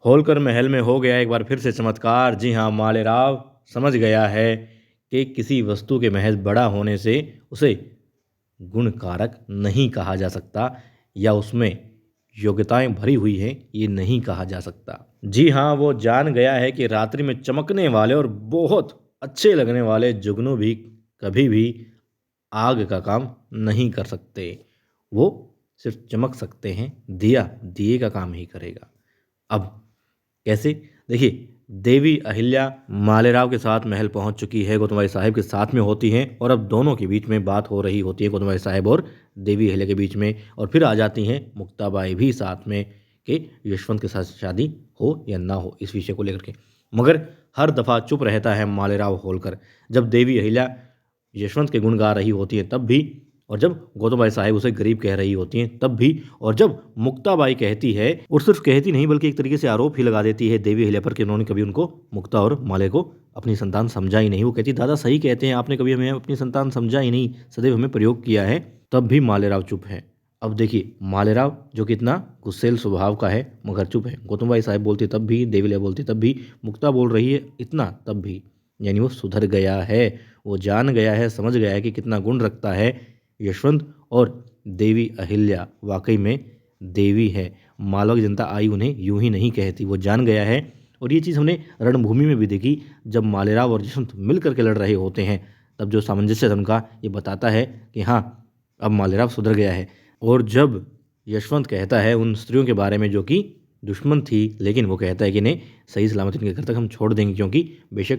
होलकर महल में हो गया एक बार फिर से चमत्कार। जी हाँ, मालेराव समझ गया है कि किसी वस्तु के महज बड़ा होने से उसे गुण कारक नहीं कहा जा सकता या उसमें योग्यताएं भरी हुई हैं ये नहीं कहा जा सकता। जी हाँ, वो जान गया है कि रात्रि में चमकने वाले और बहुत अच्छे लगने वाले जुगनू भी कभी भी आग का काम नहीं कर सकते। वो सिर्फ चमक सकते हैं, दिया दिए का काम ही करेगा। अब कैसे? देखिए, देवी अहिल्या मालेराव के साथ महल पहुंच चुकी है, गोतबाई साहब के साथ में होती हैं और अब दोनों के बीच में बात हो रही होती है, गोतबाई साहब और देवी अहिल्या के बीच में। और फिर आ जाती हैं मुक्ताबाई भी साथ में कि यशवंत के साथ शादी हो या ना हो इस विषय को लेकर के। मगर हर दफ़ा चुप रहता है मालेराव होलकर। जब देवी अहिल्या यशवंत के गुण गा रही होती है तब भी, और जब गोताबाई साहिब उसे गरीब कह रही होती हैं तब भी, और जब मुक्ताबाई कहती है, और सिर्फ कहती नहीं बल्कि एक तरीके से आरोप ही लगा देती है देवी अहिल्या पर कि उन्होंने कभी उनको, मुक्ता और माले को, अपनी संतान समझा ही नहीं। वो कहती दादा सही कहते हैं, आपने कभी हमें अपनी संतान समझा ही नहीं, सदैव हमें प्रयोग किया है। तब भी मालेराव चुप है। अब देखिए, मालेराव जो कि इतना गुस्सेल स्वभाव का है मगर चुप है। गौतमबाई साहब बोलती तब भी, देवी अहिल्या बोलती तब भी, मुक्ता बोल रही है इतना तब भी। यानी वो सुधर गया है, वो जान गया है, समझ गया है कि कितना गुण रखता है यशवंत। और देवी अहिल्या वाकई में देवी है। मालवा की जनता आई उन्हें यूं ही नहीं कहती, वो जान गया है। और ये चीज़ हमने रणभूमि में भी देखी, जब मालेराव और यशवंत मिल करके लड़ रहे होते हैं तब जो सामंजस्य था उनका ये बताता है कि हाँ, अब मालेराव सुधर गया है। और जब यशवंत कहता है उन स्त्रियों के बारे में जो कि दुश्मन थी, लेकिन वो कहता है कि नहीं, सही सलामत इनके घर तक हम छोड़ देंगे, क्योंकि बेशक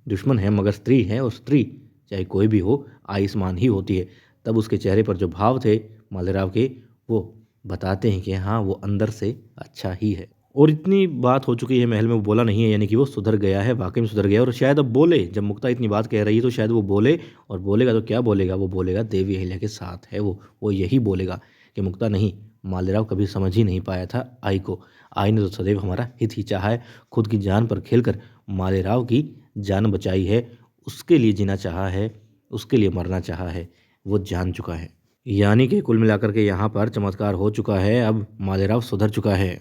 दुश्मन है मगर स्त्री है, और स्त्री चाहे कोई भी हो आयुष्मान ही होती है। तब उसके चेहरे पर जो भाव थे मालेराव के, वो बताते हैं कि हाँ, वो अंदर से अच्छा ही है। और इतनी बात हो चुकी है महल में, वो बोला नहीं है, यानी कि वो सुधर गया है, वाकई में सुधर गया है। और शायद अब बोले, जब मुक्ता इतनी बात कह रही है तो शायद वो बोले, और बोलेगा तो क्या बोलेगा, वो बोलेगा देवी अहिल्या के साथ है वो यही बोलेगा कि मुक्ता नहीं, मालेराव कभी समझ ही नहीं पाया था आई को। आई ने तो सदैव हमारा हित ही चाहा है, खुद की जान पर खेलकर मालेराव की जान बचाई है, उसके लिए जीना चाहा है, उसके लिए मरना चाहा है, वो जान चुका है। यानी कि कुल मिलाकर के यहाँ पर चमत्कार हो चुका है, अब मालेराव सुधर चुका है।